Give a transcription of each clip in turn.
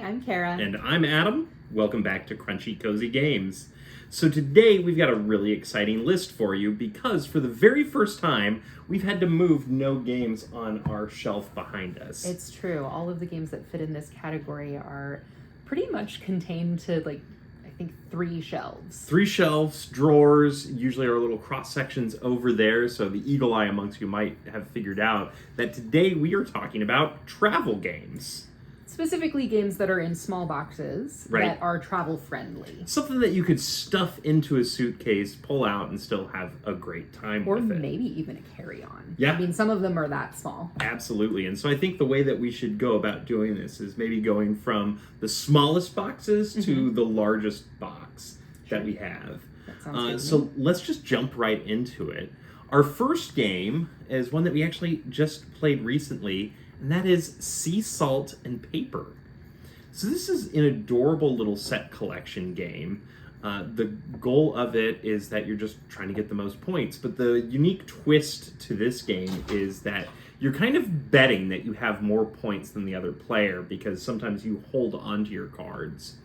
I'm Kara. And I'm Adam. Welcome back to Crunchy Cozy Games. So today we've got a really exciting list for you because for the very first time, we've had to move no games on our shelf behind us. It's true. All of the games that fit in this category are pretty much contained to, I think 3 shelves. 3 shelves, drawers, usually are little cross sections over there, so the eagle eye amongst you might have figured out that today we are talking about travel games. Specifically games that are in small boxes that are travel friendly. Something that you could stuff into a suitcase, pull out, and still have a great time with it. Or maybe even a carry-on. Yeah. I mean, some of them are that small. Absolutely. And so I think the way that we should go about doing this is maybe going from the smallest boxes to the largest box that we have. That sounds good to So me. let's just jump right into it. Our first game is one that we actually just played recently, and that is Sea Salt and Paper. So this is an adorable little set collection game. The goal of it is that you're just trying to get the most points, but the unique twist to this game is that you're kind of betting that you have more points than the other player because sometimes you hold onto your cards.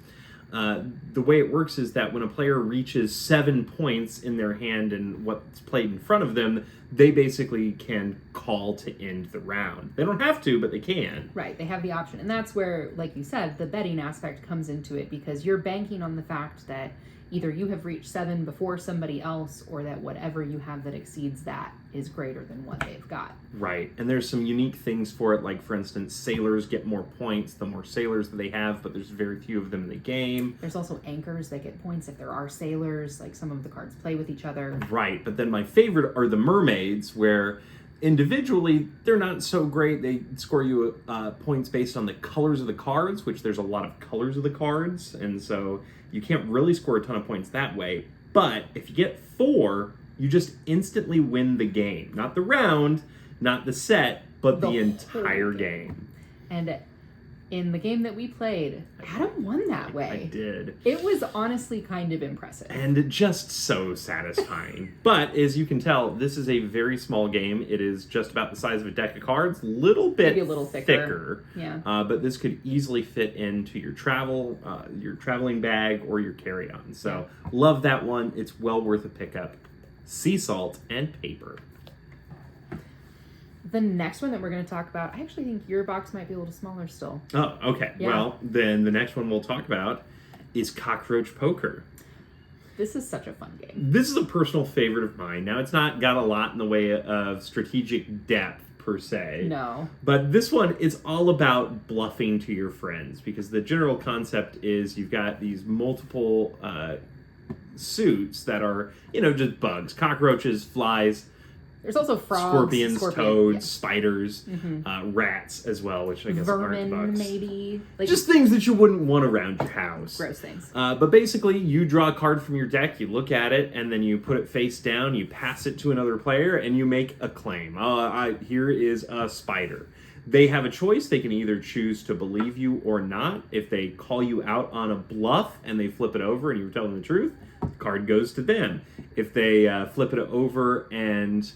The way it works is that when a player reaches 7 points in their hand and what's played in front of them, they basically can call to end the round. They don't have to, but they can. Right, they have the option. And that's where, like you said, the betting aspect comes into it because you're banking on the fact that either you have reached 7 before somebody else or that whatever you have that exceeds that is greater than what they've got. Right, and there's some unique things for it, like for instance, sailors get more points the more sailors that they have, but there's very few of them in the game. There's also anchors that get points if there are sailors, like some of the cards play with each other. Right, but then my favorite are the mermaids, where individually they're not so great. They score you points based on the colors of the cards, which there's a lot of colors of the cards, and so you can't really score a ton of points that way. But if you get 4, you just instantly win the game. Not the round, not the set, but the entire game. And in the game that we played, Adam won that way. I did. It was honestly kind of impressive. And just so satisfying. But as you can tell, this is a very small game. It is just about the size of a deck of cards, little bit Maybe a little thicker. Yeah. But this could easily fit into your traveling bag or your carry-on. So love that one. It's well worth a pickup. Sea Salt and Paper. The next one that we're going to talk about, I actually think your box might be a little smaller still. Oh, okay. Yeah. Well, then the next one we'll talk about is Cockroach Poker. This is such a fun game. This is a personal favorite of mine. Now, it's not got a lot in the way of strategic depth, per se. No. But this one is all about bluffing to your friends, because the general concept is you've got these multiple suits that are, just bugs. Cockroaches, flies, there's also frogs, scorpions, toads, spiders, rats as well, which I guess vermin, aren't bugs. Maybe. Just things that you wouldn't want around your house. Gross things. But basically, you draw a card from your deck, you look at it, and then you put it face down, you pass it to another player, and you make a claim. Here is a spider. They have a choice. They can either choose to believe you or not. If they call you out on a bluff and they flip it over and you're telling the truth, the card goes to them. If they flip it over and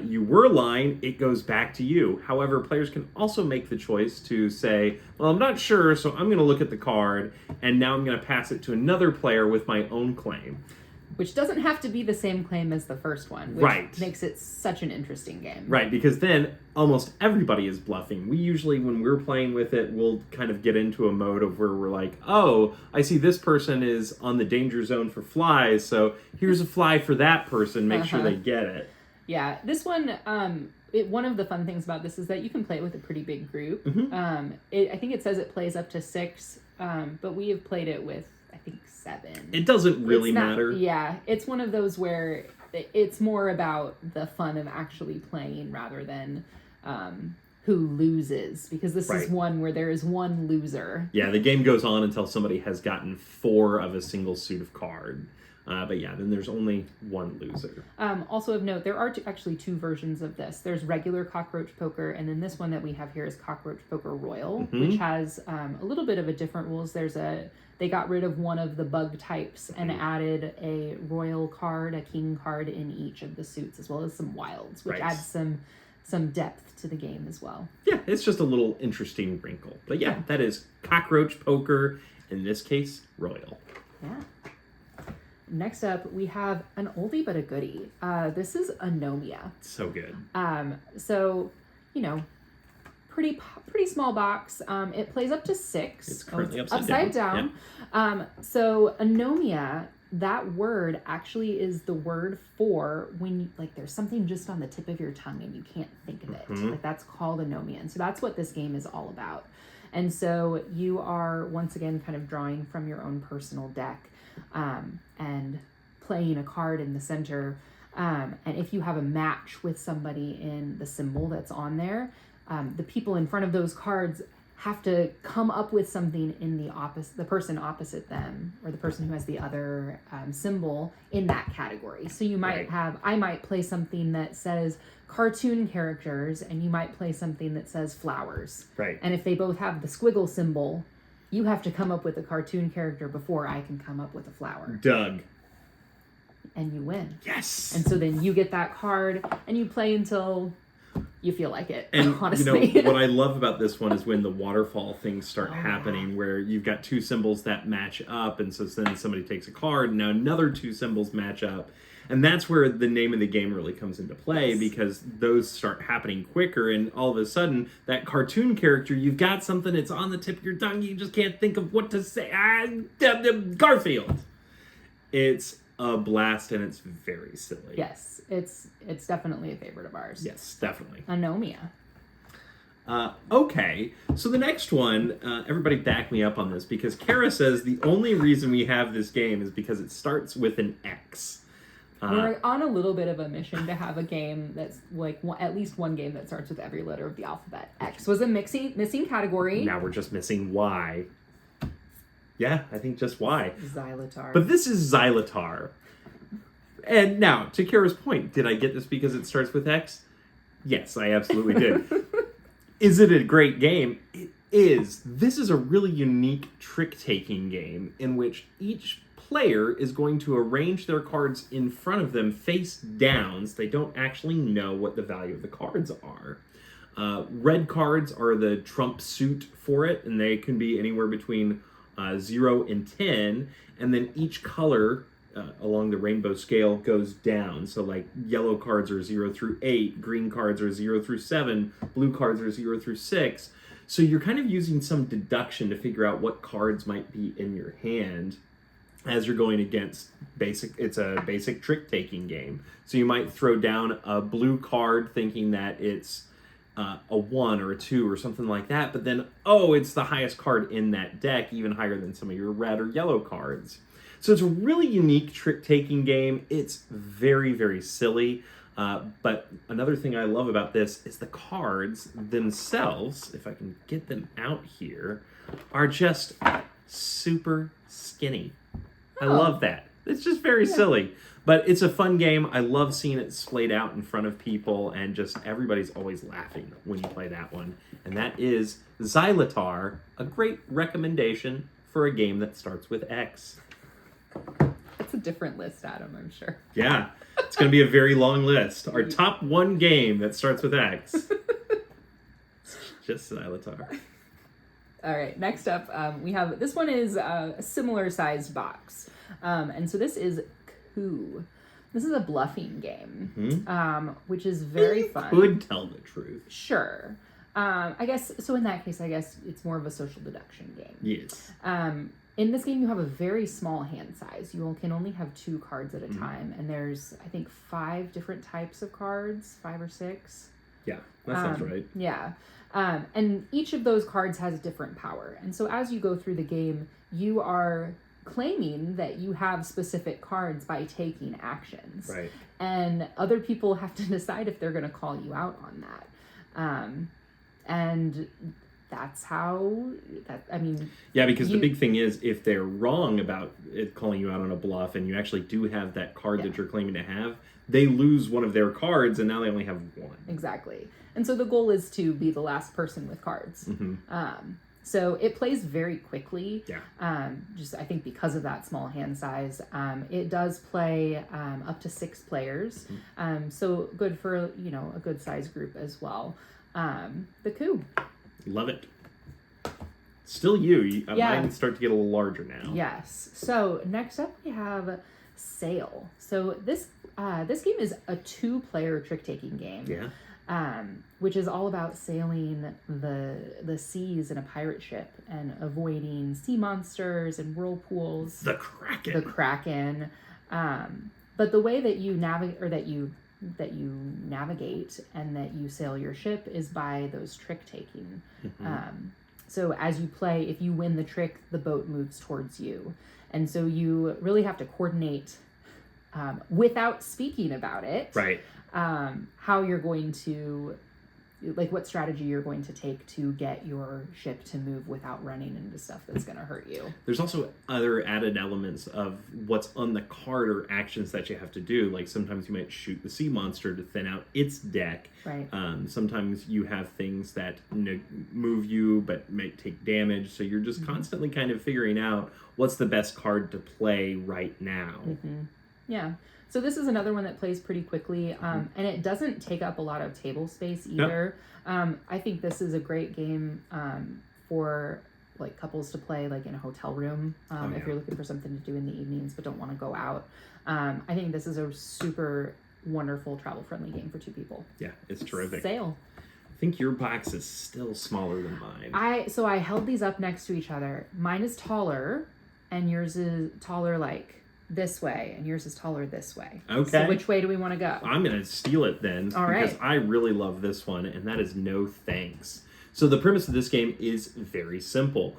you were lying, it goes back to you. However, players can also make the choice to say, well, I'm not sure, so I'm going to look at the card, and now I'm going to pass it to another player with my own claim. Which doesn't have to be the same claim as the first one, which makes it such an interesting game. Right, because then almost everybody is bluffing. We usually, when we're playing with it, we'll kind of get into a mode of where we're like, oh, I see this person is on the danger zone for flies, so here's a fly for that person, make sure they get it. Yeah, this one, one of the fun things about this is that you can play it with a pretty big group. I think it says it plays up to 6, but we have played it with, I think, 7. It doesn't really matter. Yeah, it's one of those where it's more about the fun of actually playing rather than who loses, because this is one where there is one loser. Yeah, the game goes on until somebody has gotten 4 of a single suit of card. But yeah, then there's only one loser. Also of note, there are actually 2 versions of this. There's regular Cockroach Poker, and then this one that we have here is Cockroach Poker Royal, which has a little bit of a different rules. They got rid of one of the bug types and added a royal card, a king card in each of the suits, as well as some wilds, which adds some some depth to the game as well. Yeah, it's just a little interesting wrinkle. But yeah, that is Cockroach Poker, in this case, Royal. Yeah. Next up, we have an oldie but a goodie. This is Anomia. So good. So, you know, pretty small box. It plays up to 6. It's currently upside down. Yeah. So Anomia, that word actually is the word for when like there's something just on the tip of your tongue and you can't think of it. Like that's called anomia. And so that's what this game is all about. And so you are once again kind of drawing from your own personal deck and playing a card in the center. And if you have a match with somebody in the symbol that's on there, the people in front of those cards have to come up with something in the person opposite them, or the person who has the other symbol in that category. So you might I might play something that says cartoon characters, and you might play something that says flowers. Right. And if they both have the squiggle symbol, you have to come up with a cartoon character before I can come up with a flower. Doug. And you win. Yes. And so then you get that card, and you play until you feel like it. And honestly, what I love about this one is when the waterfall things start happening, where you've got 2 symbols that match up, and so then somebody takes a card, and now another 2 symbols match up. And that's where the name of the game really comes into play, because those start happening quicker, and all of a sudden, that cartoon character, you've got something that's on the tip of your tongue, you just can't think of what to say. Garfield! It's a blast, and it's very silly. Yes, it's definitely a favorite of ours. Yes, definitely. Anomia. Okay, so the next one, everybody back me up on this, because Kara says the only reason we have this game is because it starts with an X. We're on a little bit of a mission to have a game that's like at least one game that starts with every letter of the alphabet. X was a missing category. Now we're just missing Y. Yeah, I think just Y. Xylotar. But this is Xylotar. And now, to Kara's point, did I get this because it starts with X? Yes, I absolutely did. Is it a great game? It is. This is a really unique trick-taking game in which each player is going to arrange their cards in front of them face down, so they don't actually know what the value of the cards are. Red cards are the trump suit for it, and they can be anywhere between 0 and 10, and then each color along the rainbow scale goes down. So like yellow cards are 0 through 8, green cards are 0 through 7, blue cards are 0 through 6. So you're kind of using some deduction to figure out what cards might be in your hand as you're going against it's a basic trick-taking game. So you might throw down a blue card thinking that it's a 1 or a 2 or something like that, but then, it's the highest card in that deck, even higher than some of your red or yellow cards. So it's a really unique trick-taking game. It's very, very silly. But another thing I love about this is the cards themselves, if I can get them out here, are just super skinny. I love that. It's just very silly. But it's a fun game. I love seeing it splayed out in front of people, and just everybody's always laughing when you play that one. And that is Xylotar, a great recommendation for a game that starts with X. It's a different list, Adam, I'm sure. Yeah, it's going to be a very long list. Our top 1 game that starts with X. Just Xylotar. All right, next up, we have, this one is a similar sized box. And so this is Coup. This is a bluffing game, which is very fun. Could tell the truth. Sure. I guess, so in that case, I guess it's more of a social deduction game. Yes. In this game, you have a very small hand size. You can only have 2 cards at a time. And there's, I think, 5 different types of cards, 5 or 6. Yeah, that sounds right. Yeah. And each of those cards has different power. And so as you go through the game, you are claiming that you have specific cards by taking actions. Right. And other people have to decide if they're going to call you out on that. And that's how yeah, because the big thing is, if they're wrong about it calling you out on a bluff and you actually do have that card that you're claiming to have, they lose one of their cards and now they only have 1. Exactly. And so the goal is to be the last person with cards. So it plays very quickly. Yeah. Just I think because of that small hand size. It does play up to 6 players. So good for, a good size group as well. The Coup. Love it. Still mine start to get a little larger now. Yes. So next up we have Sail. So this game is a 2-player trick-taking game. Yeah. Which is all about sailing the seas in a pirate ship and avoiding sea monsters and whirlpools. The Kraken. But the way that you navigate and that you sail your ship is by those trick taking. So as you play, if you win the trick, the boat moves towards you, and so you really have to coordinate without speaking about it. Right. How you're going to, what strategy you're going to take to get your ship to move without running into stuff that's going to hurt you. There's also other added elements of what's on the card or actions that you have to do. Like sometimes you might shoot the sea monster to thin out its deck. Right. Sometimes you have things that move you but might take damage. So you're just constantly kind of figuring out what's the best card to play right now. Yeah. So this is another one that plays pretty quickly, and it doesn't take up a lot of table space either. I think this is a great game for couples to play in a hotel room if you're looking for something to do in the evenings but don't want to go out. I think this is a super wonderful travel-friendly game for 2 people. Yeah, it's terrific. Sail. I think your box is still smaller than mine. I held these up next to each other. Mine is taller, and yours is taller this way, and yours is taller this way. Okay. So which way do we want to go? I'm going to steal it then. All because right. I really love this one, and that is No Thanks. So the premise of this game is very simple.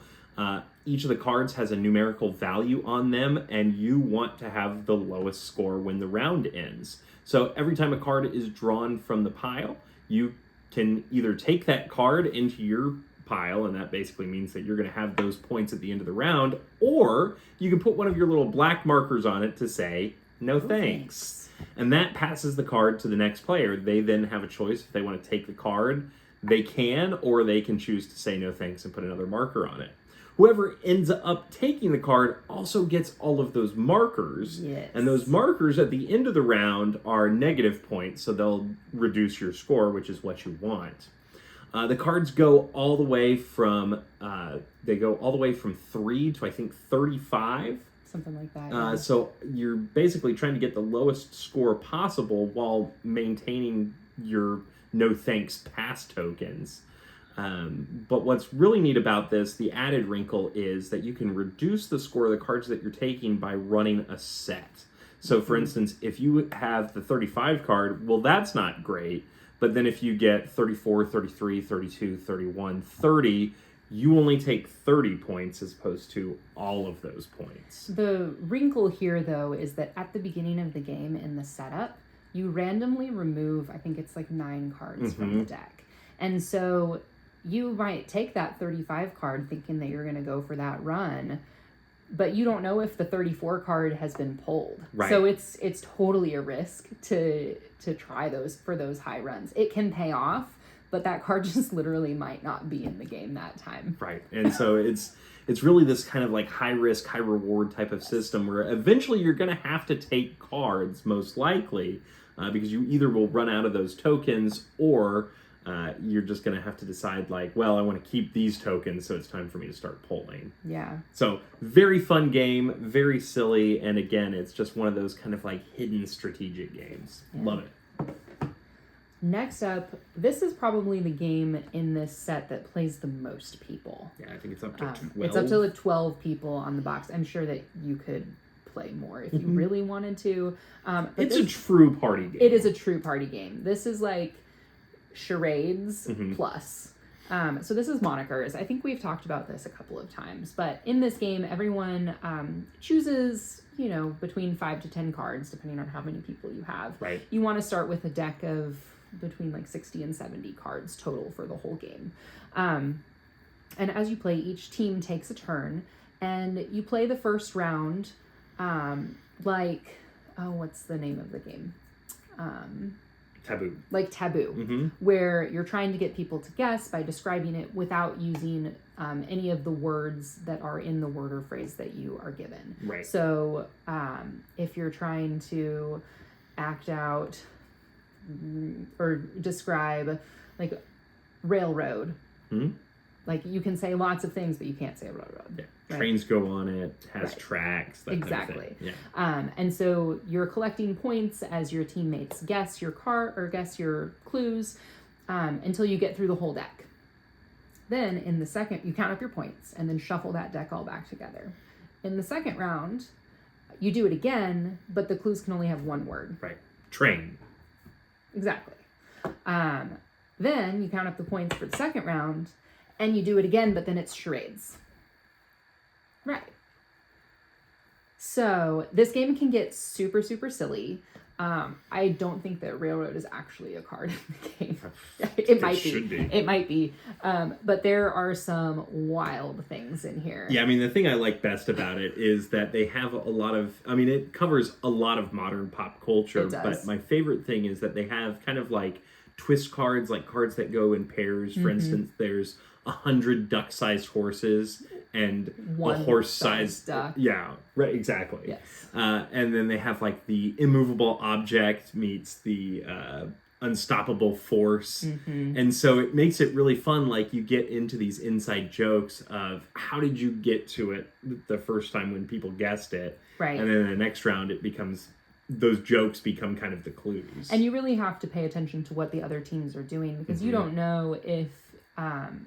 Each of the cards has a numerical value on them, and you want to have the lowest score when the round ends. So every time a card is drawn from the pile, you can either take that card into your pile, and that basically means that you're going to have those points at the end of the round, or you can put one of your little black markers on it to say no thanks. And that passes the card to the next player. They then have a choice if they want to take the card, they can, or they can choose to say no thanks and put another marker on it. Whoever ends up taking the card also gets all of those markers. Yes. And those markers at the end of the round are negative points, so they'll reduce your score, which is what you want. The cards go all the way from 3 to I think 35. Something like that. Yeah. So you're basically trying to get the lowest score possible while maintaining your no thanks pass tokens. But what's really neat about this, the added wrinkle, is that you can reduce the score of the cards that you're taking by running a set. So for instance, if you have the 35 card, well, that's not great. But then if you get 34, 33, 32, 31, 30, you only take 30 points as opposed to all of those points. The wrinkle here, though, is that at the beginning of the game in the setup, you randomly remove, I think it's 9 cards from the deck. And so you might take that 35 card thinking that you're going to go for that run, but you don't know if the 34 card has been pulled. Right. So it's totally a risk to try those for those high runs. It can pay off, but that card just literally might not be in the game that time. Right. And so it's really this kind of high risk, high reward type of system where eventually you're going to have to take cards, most likely, because you either will run out of those tokens or you're just going to have to decide well, I want to keep these tokens, so it's time for me to start pulling. Yeah. So very fun game, very silly, and again, it's just one of those kind of hidden strategic games. Yeah. Love it. Next up, this is probably the game in this set that plays the most people. Yeah, I think it's up to 12. It's up to 12 people on the box. I'm sure that you could play more if you really wanted to. But it's a true party game. It is a true party game. This is charades plus. So this is Monikers. I think we've talked about this a couple of times, but in this game, everyone chooses, between 5 to 10 cards, depending on how many people you have. Right. You want to start with a deck of between 60 and 70 cards total for the whole game. And as you play, each team takes a turn, and you play the first round what's the name of the game? taboo, where you're trying to get people to guess by describing it without using any of the words that are in the word or phrase that you are given. Right. So if you're trying to act out or describe like railroad, like you can say lots of things, but you can't say railroad. Yeah. Right? Trains go on it, has tracks, that exactly. kind of thing. Yeah. And so you're collecting points as your teammates guess your card or guess your clues until you get through the whole deck. Then in the second, you count up your points and then shuffle that deck all back together. In the second round, you do it again, but the clues can only have one word. Right. Train. Exactly. Then you count up the points for the second round and you do it again, but then it's charades. Right. So this game can get super, super silly. I don't think that railroad is actually a card in the game. It might be. It might be. But there are some wild things in here. Yeah, I mean, the thing I like best about it is that they have a lot of, I mean, it covers a lot of modern pop culture. It does. But my favorite thing is that they have kind of like twist cards, like cards that go in pairs. For instance, there's 100 duck-sized horses and one a horse-sized duck. Yeah, right, exactly. Yes. And then they have like the immovable object meets the unstoppable force. And so it makes it really fun. Like you get into these inside jokes of how did you get to it the first time when people guessed it. Right. And then in the next round it becomes, those jokes become kind of the clues. And you really have to pay attention to what the other teams are doing because you don't know if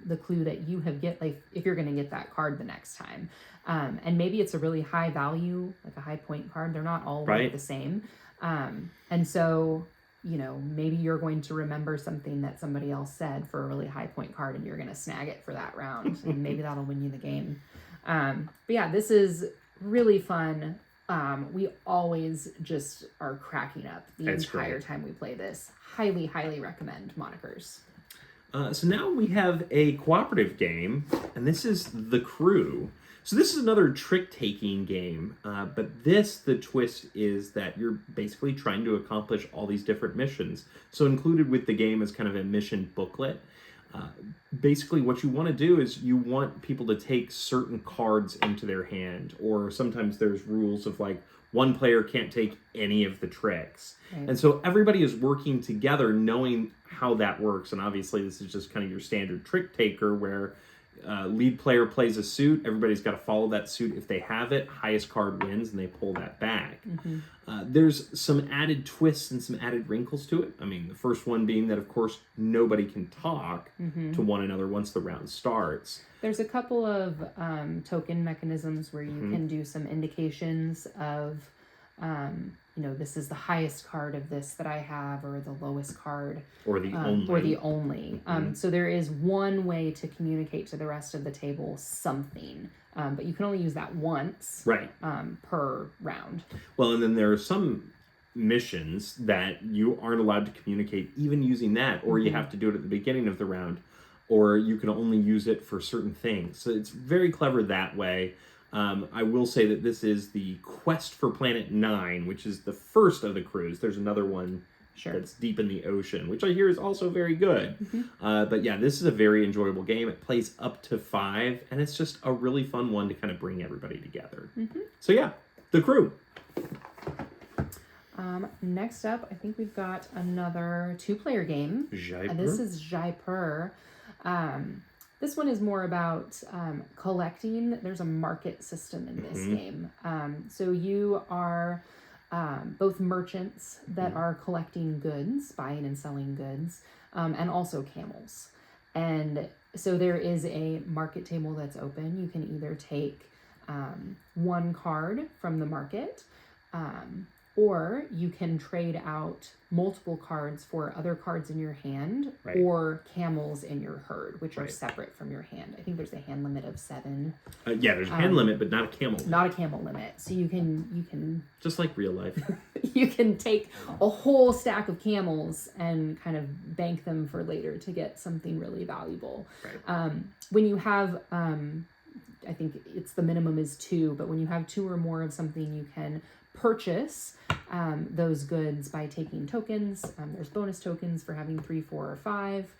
the clue that you have get, like if you're going to get that card the next time. And maybe it's a really high value, like a high point card. They're not all the same. And so, you know, maybe you're going to remember something that somebody else said for a really high point card and you're going to snag it for that round. And maybe that'll win you the game. But yeah, this is really fun. We always just are cracking up the entire time we play this. Highly, highly recommend Monikers. So now we have a cooperative game, and this is The Crew. So this is another trick-taking game, but the twist is that you're basically trying to accomplish all these different missions. So included with the game is kind of a mission booklet. Basically what you want to do is you want people to take certain cards into their hand, or sometimes there's rules of like one player can't take any of the tricks. Right. And so everybody is working together knowing how that works. And obviously this is just kind of your standard trick taker where lead player plays a suit. Everybody's got to follow that suit. If they have it, highest card wins and they pull that back. There's some added twists and some added wrinkles to it. I mean, the first one being that, of course, nobody can talk to one another once the round starts. There's a couple of token mechanisms where you can do some indications of, you know, this is the highest card of this that I have, or the lowest card. Or the only. Or the only. So there is one way to communicate to the rest of the table something. But you can only use that once per round. Well, and then there are some missions that you aren't allowed to communicate even using that, or you have to do it at the beginning of the round, or you can only use it for certain things. So it's very clever that way. I will say that this is the Quest for Planet 9, which is the first of the crews. There's another one that's deep in the ocean, which I hear is also very good. But yeah, this is a very enjoyable game. It plays up to 5, and it's just a really fun one to kind of bring everybody together. So yeah, The Crew. Next up, I think we've got another 2-player game. Jaipur. This is Jaipur. This one is more about collecting. There's a market system in this game. So you are both merchants that are collecting goods, buying and selling goods, and also camels. And so there is a market table that's open. You can either take one card from the market, or you can trade out multiple cards for other cards in your hand or camels in your herd, which are separate from your hand. I think there's a hand limit of 7. Yeah, there's a hand limit, but not a camel. Not a camel limit. So you can just like real life. You can take a whole stack of camels and kind of bank them for later to get something really valuable. When you have, I think it's the minimum is 2, but when you have 2 or more of something, you can purchase those goods by taking tokens. There's bonus tokens for having 3, 4, or 5.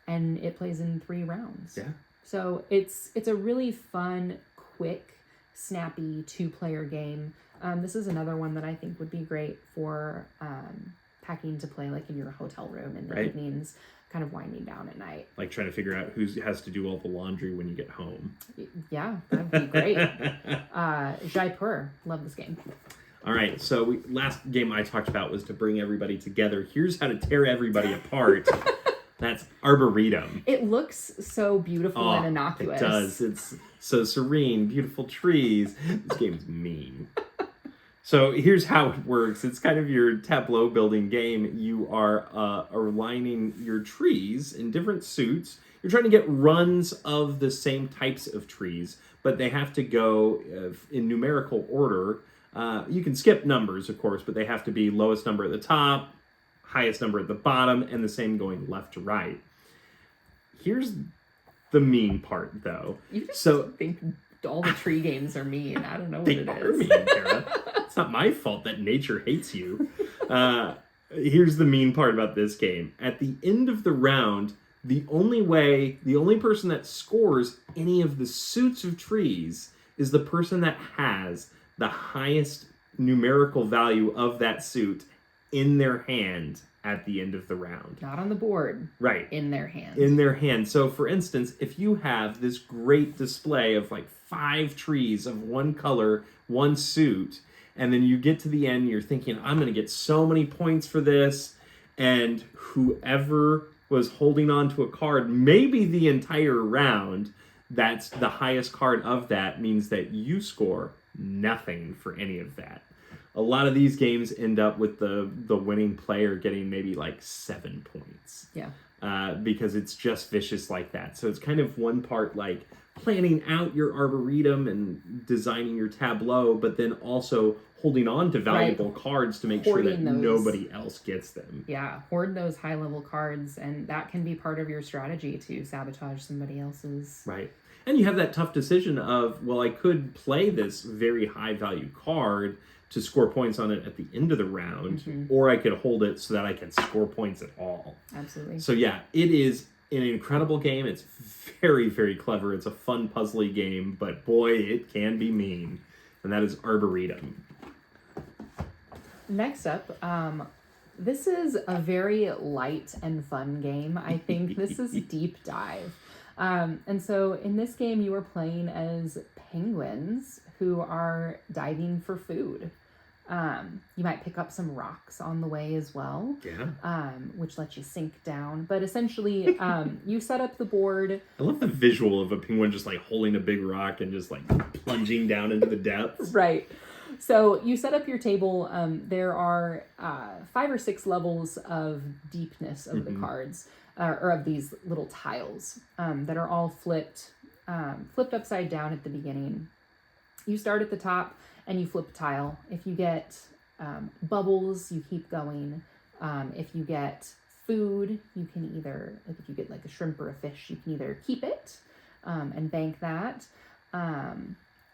And it plays in 3 rounds. Yeah. So it's a really fun, quick, snappy 2-player game. This is another one that I think would be great for packing to play like in your hotel room in the evenings, kind of winding down at night. Like trying to figure out who has to do all the laundry when you get home. Yeah, that'd be great. Jaipur, love this game. All right, so last game I talked about was to bring everybody together. Here's how to tear everybody apart. That's Arboretum. It looks so beautiful and innocuous. It does. It's so serene, beautiful trees. This game's mean. So here's how it works. It's kind of your tableau building game. You are aligning your trees in different suits. You're trying to get runs of the same types of trees, but they have to go in numerical order. You can skip numbers, of course, but they have to be lowest number at the top, highest number at the bottom, and the same going left to right. Here's the mean part, though. You just think all the tree games are mean. I don't know what it is. They are mean, Tara. It's not my fault that nature hates you. Here's the mean part about this game. At the end of the round, the only person that scores any of the suits of trees is the person that has the highest numerical value of that suit in their hand at the end of the round. Not on the board. Right. In their hand. In their hand. So, for instance, if you have this great display of like 5 trees of one color, one suit, and then you get to the end, you're thinking, I'm going to get so many points for this, and whoever was holding on to a card, maybe the entire round, that's the highest card of that, means that you score nothing for any of that. A lot of these games end up with the winning player getting maybe like 7 points. Yeah. Because it's just vicious like that. So it's kind of one part like planning out your arboretum and designing your tableau, but then also holding on to valuable cards to make sure that nobody else gets them. Yeah, hoard those high-level cards, and that can be part of your strategy to sabotage somebody else's. Right. And you have that tough decision of, well, I could play this very high-value card to score points on it at the end of the round, or I could hold it so that I can score points at all. Absolutely. So yeah, it is an incredible game. It's very, very clever. It's a fun, puzzly game, but boy, it can be mean. And that is Arboretum. Next up, this is a very light and fun game. I think this is Deep Dive. And so in this game, you are playing as penguins who are diving for food. You might pick up some rocks on the way as well, which lets you sink down. But essentially, you set up the board. I love the visual of a penguin just like holding a big rock and just like plunging down into the depths. Right. So you set up your table. There are 5 or 6 levels of deepness of the cards, or of these little tiles that are all flipped upside down at the beginning. You start at the top and you flip a tile. If you get bubbles, you keep going. If you get food, you can either, like if you get like a shrimp or a fish, you can either keep it and bank that,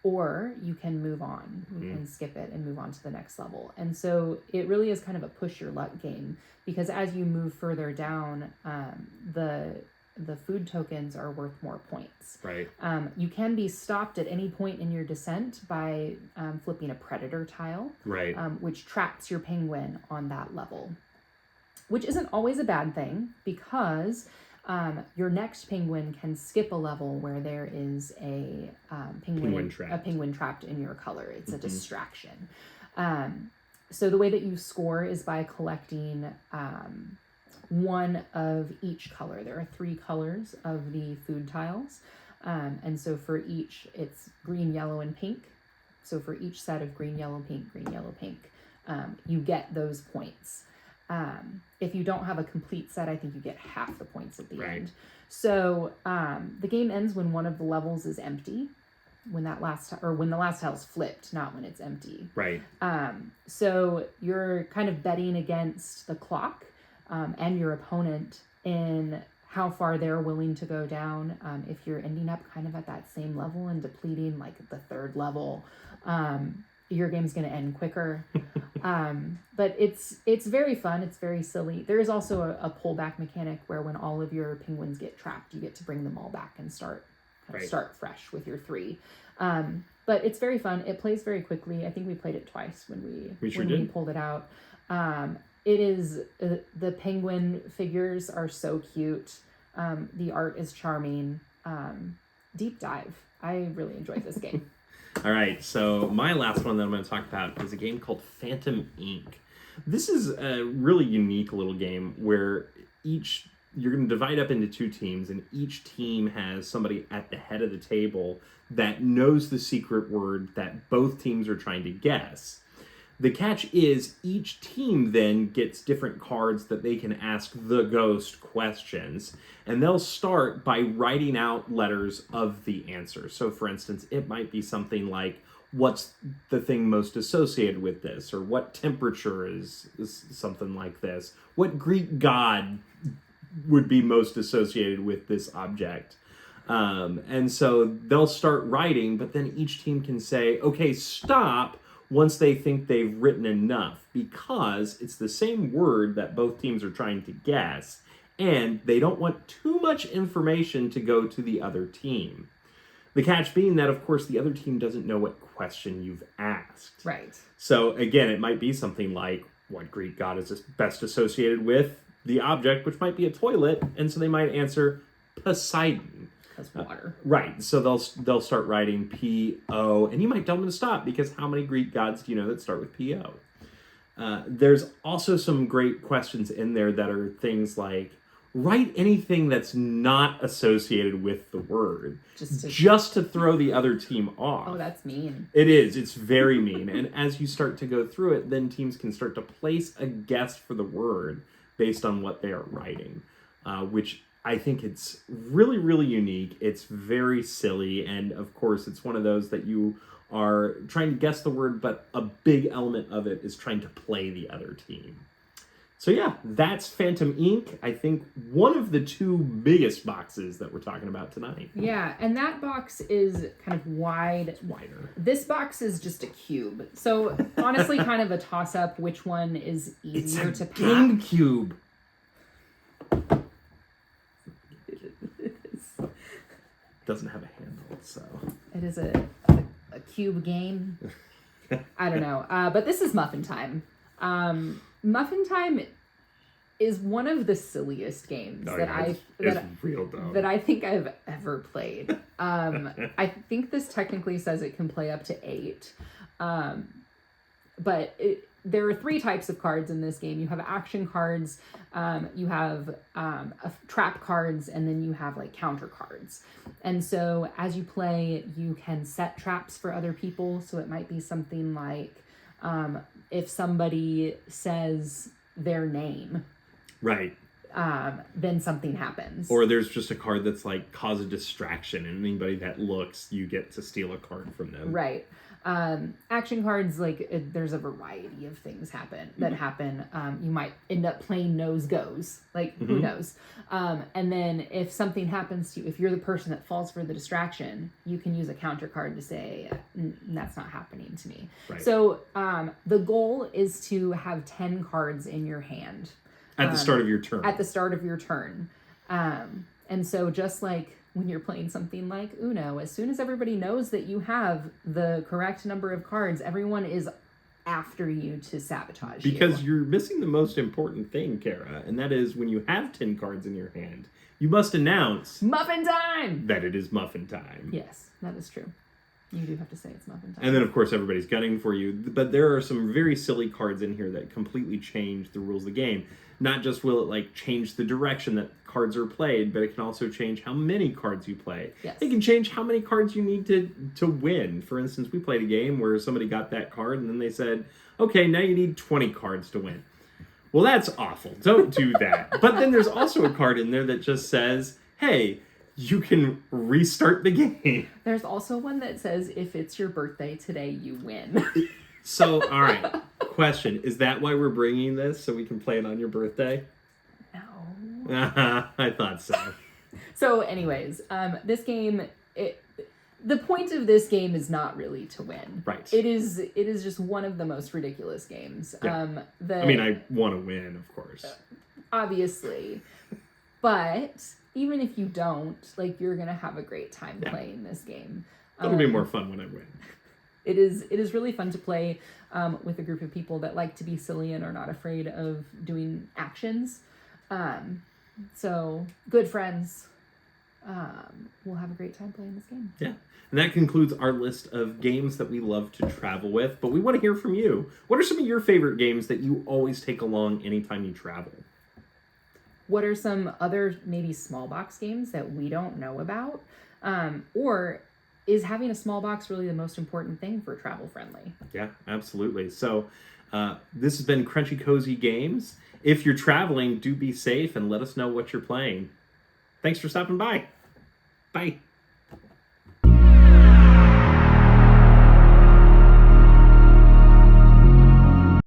or you can move on. You can skip it and move on to the next level. And so it really is kind of a push your luck game, because as you move further down, the food tokens are worth more points. Right. You can be stopped at any point in your descent by flipping a predator tile, right, which traps your penguin on that level, which isn't always a bad thing, because your next penguin can skip a level where there is a penguin trapped in your color. It's a distraction. So the way that you score is by collecting one of each color. There are 3 colors of the food tiles. And so for each, it's green, yellow, and pink. So for each set of green, yellow, pink, you get those points. If you don't have a complete set, I think you get half the points at the end. So the game ends when one of the levels is empty, when the last tile is flipped, not when it's empty. Right. So you're kind of betting against the clock and your opponent in how far they're willing to go down. If you're ending up kind of at that same level and depleting like the 3rd level, your game's going to end quicker. But it's very fun. It's very silly. There is also a pullback mechanic where when all of your penguins get trapped, you get to bring them all back and start fresh with your 3. But it's very fun. It plays very quickly. I think we played it twice when we pulled it out. It is the penguin figures are so cute. The art is charming. Deep dive. I really enjoyed this game. All right, so my last one that I'm going to talk about is a game called Phantom Inc. This is a really unique little game where you're going to divide up into 2 teams, and each team has somebody at the head of the table that knows the secret word that both teams are trying to guess. The catch is each team then gets different cards that they can ask the ghost questions, and they'll start by writing out letters of the answer. So for instance, it might be something like, what's the thing most associated with this? Or what temperature is something like this? What Greek god would be most associated with this object? And so they'll start writing, but then each team can say, okay, stop, once they think they've written enough, because it's the same word that both teams are trying to guess, and they don't want too much information to go to the other team. The catch being that, of course, the other team doesn't know what question you've asked. Right. So, again, it might be something like, what Greek god is best associated with the object, which might be a toilet, and so they might answer Poseidon. Because water. Right. So they'll start writing P-O, and you might tell them to stop, because how many Greek gods do you know that start with P-O? There's also some great questions in there that are things like, write anything that's not associated with the word, just to throw the other team off. Oh, that's mean. It is. It's very mean. And as you start to go through it, then teams can start to place a guess for the word based on what they are writing, which I think it's really, really unique. It's very silly. And of course, it's one of those that you are trying to guess the word, but a big element of it is trying to play the other team. So yeah, that's Phantom Inc. I think one of the 2 biggest boxes that we're talking about tonight. Yeah, and that box is kind of wide. It's wider. This box is just a cube. So honestly, kind of a toss-up which one is easier to pack. GameCube. Doesn't have a handle, so it is a cube game. I don't know, but this is Muffin Time. Muffin Time is one of the silliest games that I think I've ever played. I think this technically says it can play up to 8, but there are 3 types of cards in this game. You have action cards, you have trap cards, and then you have like counter cards. And so as you play, you can set traps for other people. So it might be something like if somebody says their name, right, then something happens. Or there's just a card that's like cause a distraction, and anybody that looks, you get to steal a card from them. Right. Action cards, like there's a variety of things happen. You might end up playing nose goes, like who knows. And then if something happens to you, if you're the person that falls for the distraction, you can use a counter card to say that's not happening to me. Right. So the goal is to have 10 cards in your hand at the start of your turn. And so just like when you're playing something like Uno, as soon as everybody knows that you have the correct number of cards, everyone is after you to sabotage you. Because you're missing the most important thing, Kara, and that is when you have 10 cards in your hand, you must announce... Muffin Time! That it is Muffin Time. Yes, that is true. You do have to say it's Muffin Time. And then, of course, everybody's gunning for you. But there are some very silly cards in here that completely change the rules of the game. Not just will it, like, change the direction that cards are played, but it can also change how many cards you play. Yes. It can change how many cards you need to win. For instance, we played a game where somebody got that card, and then they said, okay, now you need 20 cards to win. Well, that's awful. Don't do that. But then there's also a card in there that just says, hey, you can restart the game. There's also one that says, if it's your birthday today, you win. So, all right. Question. Is that why we're bringing this? So we can play it on your birthday? No. I thought so. So anyways, this game, the point of this game is not really to win. Right. It is just one of the most ridiculous games. Yeah. I want to win, of course. Obviously. But even if you don't, like, you're going to have a great time playing this game. It'll be more fun when I win. It is really fun to play with a group of people that like to be silly and are not afraid of doing actions. So, good friends. We'll have a great time playing this game. Yeah. And that concludes our list of games that we love to travel with. But we want to hear from you. What are some of your favorite games that you always take along anytime you travel? What are some other maybe small box games that we don't know about? Or is having a small box really the most important thing for travel friendly? Yeah, absolutely. So this has been Crunchy Cozy Games. If you're traveling, do be safe and let us know what you're playing. Thanks for stopping by. Bye.